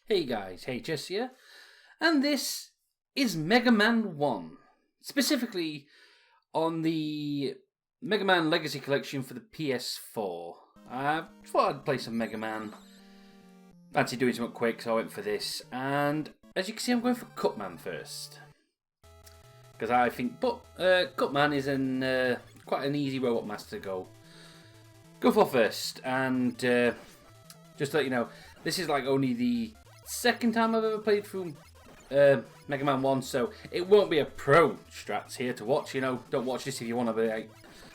Hey guys, HS here, and this is Mega Man 1, specifically on the Mega Man Legacy Collection for the PS4. I thought I'd play some Mega Man, fancy doing something quick, so I went for this, and as you can see I'm going for Cutman first. Because I think, Cutman is quite an easy Robot Master to go for first, and just to let you know, this is like only the second time I've ever played through Mega Man 1, so it won't be a pro strats here to watch. You know, don't watch this if you want to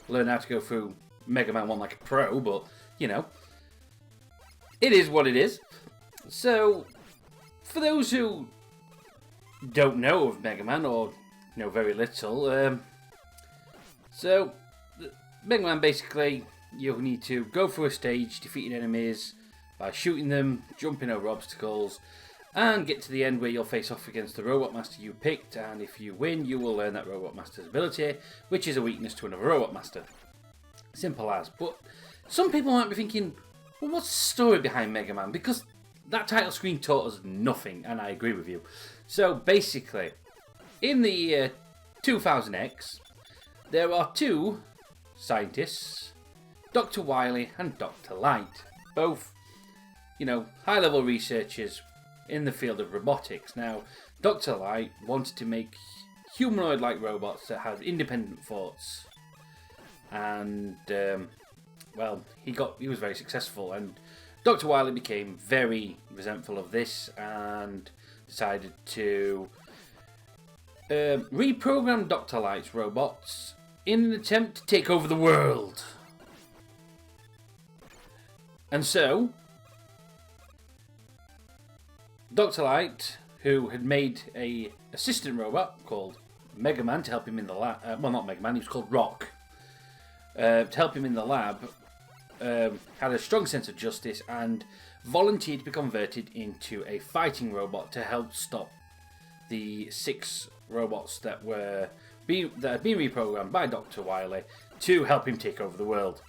learn how to go through Mega Man 1 like a pro, but, you know, it is what it is. So, for those who don't know of Mega Man, or know very little, so, Mega Man basically, you'll need to go through a stage, defeating enemies by shooting them, jumping over obstacles, and get to the end where you'll face off against the Robot Master you picked, and if you win, you will learn that Robot Master's ability, which is a weakness to another Robot Master. Simple as. But some people might be thinking, well, what's the story behind Mega Man? Because that title screen taught us nothing, and I agree with you. So basically, in the year 2000X, there are two scientists, Dr. Wily and Dr. Light, both, you know, high-level researchers in the field of robotics. Now, Dr. Light wanted to make humanoid-like robots that had independent thoughts, and well, he was very successful. And Dr. Wily became very resentful of this and decided to reprogram Dr. Light's robots in an attempt to take over the world. And so, Dr. Light, who had made a assistant robot called Mega Man to help him in the lab, well, not Mega Man, he was called Rock, to help him in the lab, had a strong sense of justice and volunteered to be converted into a fighting robot to help stop the 6 robots that had been reprogrammed by Dr. Wily to help him take over the world.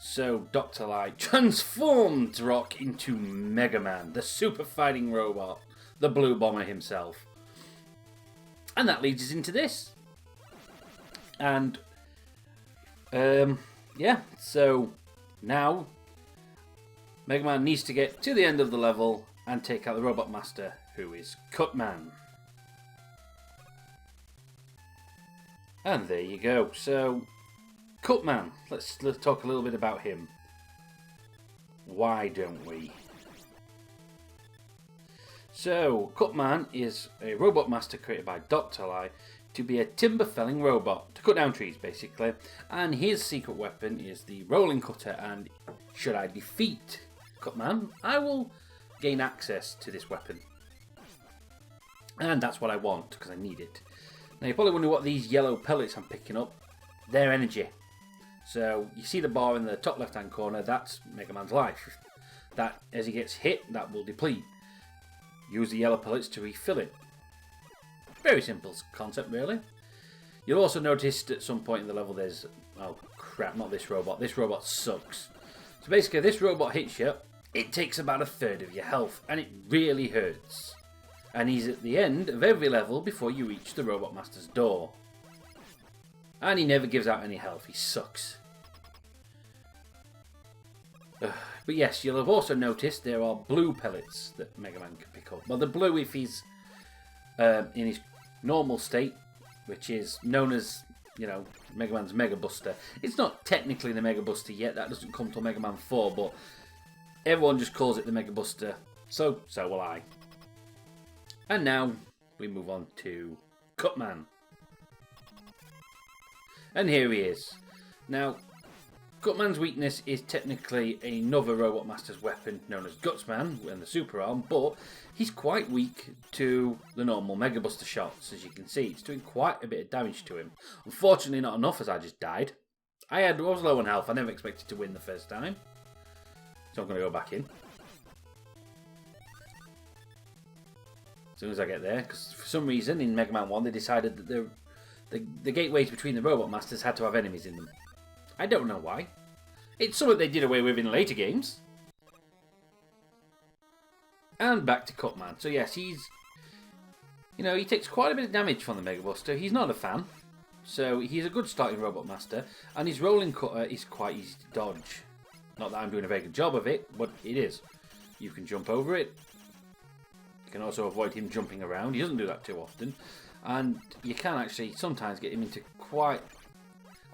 So Dr. Light transformed Rock into Mega Man, the super fighting robot, the Blue Bomber himself. And that leads us into this. And, yeah, so now Mega Man needs to get to the end of the level and take out the Robot Master, who is Cutman. And there you go. So, Cutman, let's talk a little bit about him. Why don't we? So, Cutman is a robot master created by Dr. Light to be a timber felling robot, to cut down trees basically, and his secret weapon is the rolling cutter, and should I defeat Cutman, I will gain access to this weapon. And that's what I want, because I need it. Now you're probably wondering what these yellow pellets I'm picking up. They're energy. So you see the bar in the top left hand corner, that's Mega Man's life. That, as he gets hit, that will deplete. Use the yellow pellets to refill it. Very simple concept really. You'll also notice at some point in the level there's, oh crap, not this robot. This robot sucks. So basically this robot hits you, it takes about a third of your health, and it really hurts. And he's at the end of every level before you reach the Robot Master's door. And he never gives out any health, he sucks. But yes, you'll have also noticed there are blue pellets that Mega Man can pick up. Well, the blue if he's in his normal state, which is known as, you know, Mega Man's Mega Buster. It's not technically the Mega Buster yet, that doesn't come till Mega Man 4, but everyone just calls it the Mega Buster, so will I. And now we move on to Cutman. And here he is. Now, Cutman's weakness is technically another Robot Master's weapon known as Gutsman and the Super Arm, but he's quite weak to the normal Mega Buster shots, as you can see. It's doing quite a bit of damage to him. Unfortunately not enough, as I just died. I was low on health, I never expected to win the first time. So I'm going to go back in. As soon as I get there, because for some reason in Mega Man 1 they decided that the gateways between the Robot Masters had to have enemies in them. I don't know why. It's something they did away with in later games. And back to Cutman. So yes, he takes quite a bit of damage from the Mega Buster. He's not a fan. So he's a good starting Robot Master. And his Rolling Cutter is quite easy to dodge. Not that I'm doing a very good job of it, but it is. You can jump over it. You can also avoid him jumping around. He doesn't do that too often. And you can actually sometimes get him into quite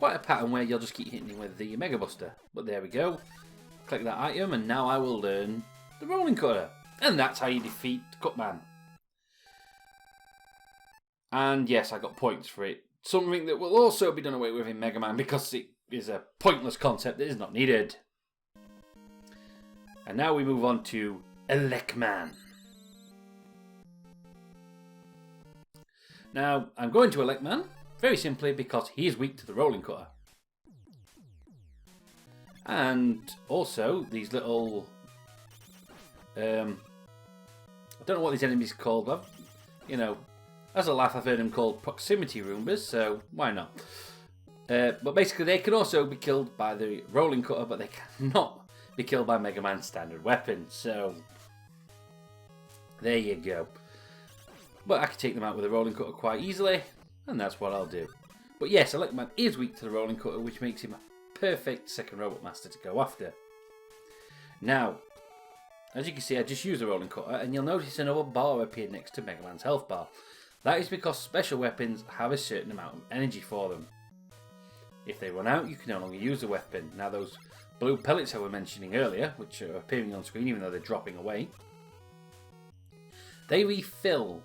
a pattern where you'll just keep hitting him with the Mega Buster. But there we go. Click that item and now I will learn the Rolling Cutter. And that's how you defeat Cutman. And yes, I got points for it. Something that will also be done away with in Mega Man because it is a pointless concept that is not needed. And now we move on to Elecman. Now, I'm going to Elecman very simply because he is weak to the Rolling Cutter. And also, these little... I don't know what these enemies are called, but, as a laugh, I've heard them called proximity Roombas, so why not? But basically, they can also be killed by the Rolling Cutter, but they cannot be killed by Mega Man's standard weapon, so there you go. But I can take them out with a Rolling Cutter quite easily, and that's what I'll do. But yes, Elecman is weak to the Rolling Cutter, which makes him a perfect second Robot Master to go after. Now, as you can see, I just used the Rolling Cutter, and you'll notice another bar appeared next to Mega Man's health bar. That is because special weapons have a certain amount of energy for them. If they run out, you can no longer use the weapon. Now those blue pellets I was mentioning earlier, which are appearing on screen even though they're dropping away, they refill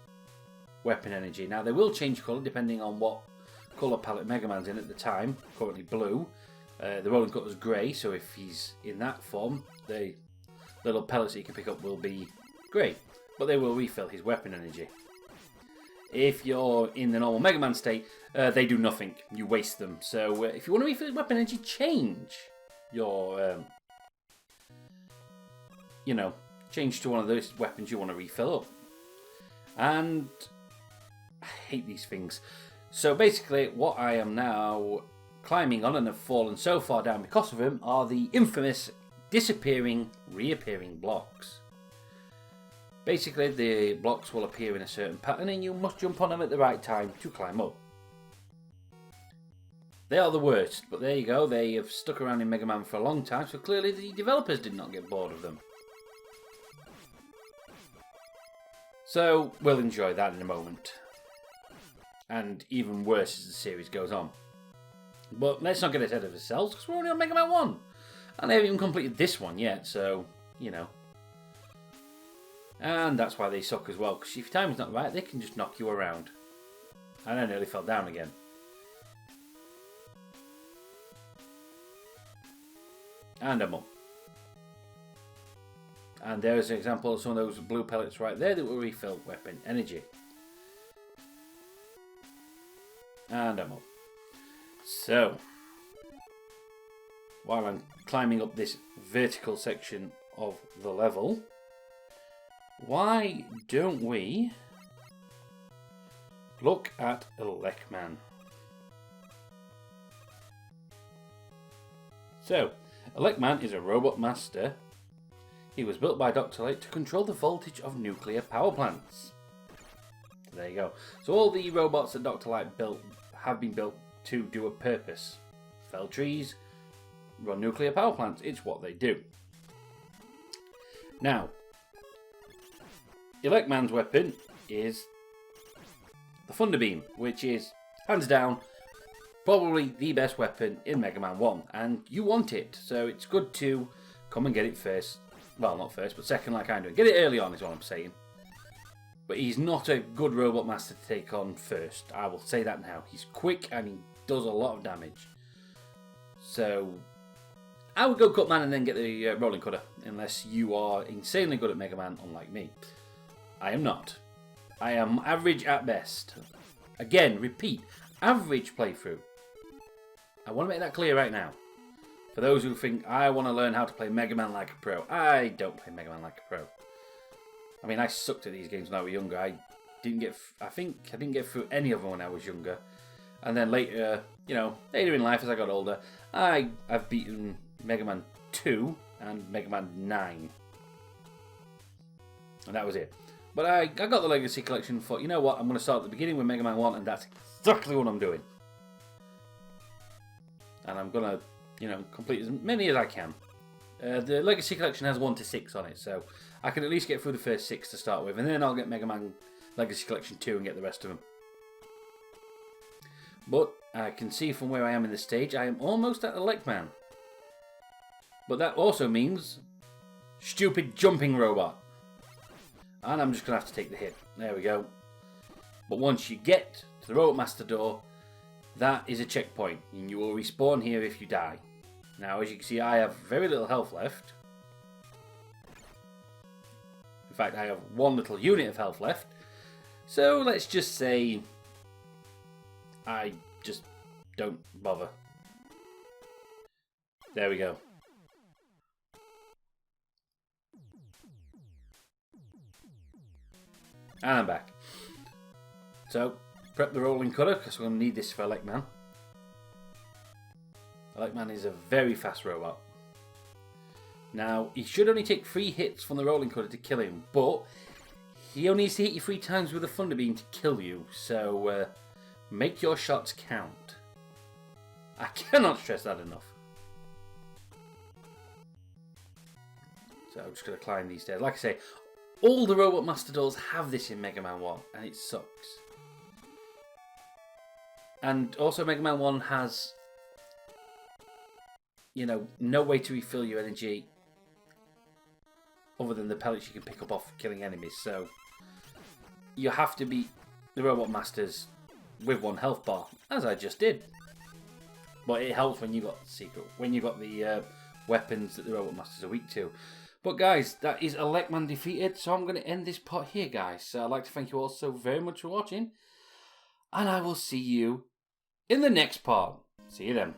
weapon energy. Now they will change colour depending on what colour palette Mega Man's in at the time. Currently blue. The Rolling Cutter's grey, so if he's in that form, the little pellets that you can pick up will be grey. But they will refill his weapon energy. If you're in the normal Mega Man state, they do nothing. You waste them. So if you want to refill his weapon energy, change your, change to one of those weapons you want to refill up. And I hate these things. So basically, what I am now climbing on and have fallen so far down because of them are the infamous disappearing, reappearing blocks. Basically, the blocks will appear in a certain pattern and you must jump on them at the right time to climb up. They are the worst, but there you go, they have stuck around in Mega Man for a long time, so clearly the developers did not get bored of them. So, we'll enjoy that in a moment. And even worse as the series goes on. But let's not get ahead of ourselves, because we're only on Mega Man 1. And I haven't even completed this one yet, so, And that's why they suck as well, because if your timing's not right, they can just knock you around. And I nearly fell down again. And I'm up. And there's an example of some of those blue pellets right there that will refill weapon energy. And I'm up. So, while I'm climbing up this vertical section of the level, why don't we look at Elecman? So, Elecman is a robot master. He was built by Dr. Light to control the voltage of nuclear power plants. There you go. So all the robots that Dr. Light built have been built to do a purpose. Fell trees, run nuclear power plants. It's what they do. Now, Elecman's weapon is the Thunder Beam, which is, hands down, probably the best weapon in Mega Man 1. And you want it, so it's good to come and get it first. Well, not first, but second like I'm doing. Get it early on is what I'm saying. But he's not a good robot master to take on first. I will say that now. He's quick and he does a lot of damage. So, I would go Cutman and then get the Rolling Cutter. Unless you are insanely good at Mega Man, unlike me. I am not. I am average at best. Again, repeat, average playthrough. I want to make that clear right now. For those who think I want to learn how to play Mega Man like a pro, I don't play Mega Man like a pro. I mean, I sucked at these games when I was younger. I didn't get through any of them when I was younger. And then later, later in life as I got older, I've beaten Mega Man 2 and Mega Man 9. And that was it. But I got the Legacy Collection and thought, you know what, I'm going to start at the beginning with Mega Man 1, and that's exactly what I'm doing. And I'm going to, complete as many as I can. The Legacy Collection has 1 to 6 on it, so I can at least get through the first 6 to start with, and then I'll get Mega Man Legacy Collection 2 and get the rest of them. But I can see from where I am in the stage, I am almost at Elecman. But that also means stupid jumping robot. And I'm just going to have to take the hit. There we go. But once you get to the Robot Master door, that is a checkpoint. And you will respawn here if you die. Now, as you can see, I have very little health left. In fact, I have 1 little unit of health left. So let's just say I just don't bother. There we go. And I'm back. So, prep the rolling cutter, because we're going to need this for Elecman. Elecman is a very fast robot. Now, he should only take 3 hits from the rolling cutter to kill him, but he only needs to hit you 3 times with a Thunder Beam to kill you, so make your shots count. I cannot stress that enough. So I'm just going to climb these stairs. Like I say, all the Robot Master doors have this in Mega Man 1, and it sucks. And also Mega Man 1 has, no way to refill your energy other than the pellets you can pick up off killing enemies. So you have to beat the Robot Masters with 1 health bar, as I just did. But it helps when you got the weapons that the Robot Masters are weak to. But guys, that is Elecman defeated, so I'm going to end this part here, guys. So I'd like to thank you all so very much for watching, and I will see you in the next part. See you then.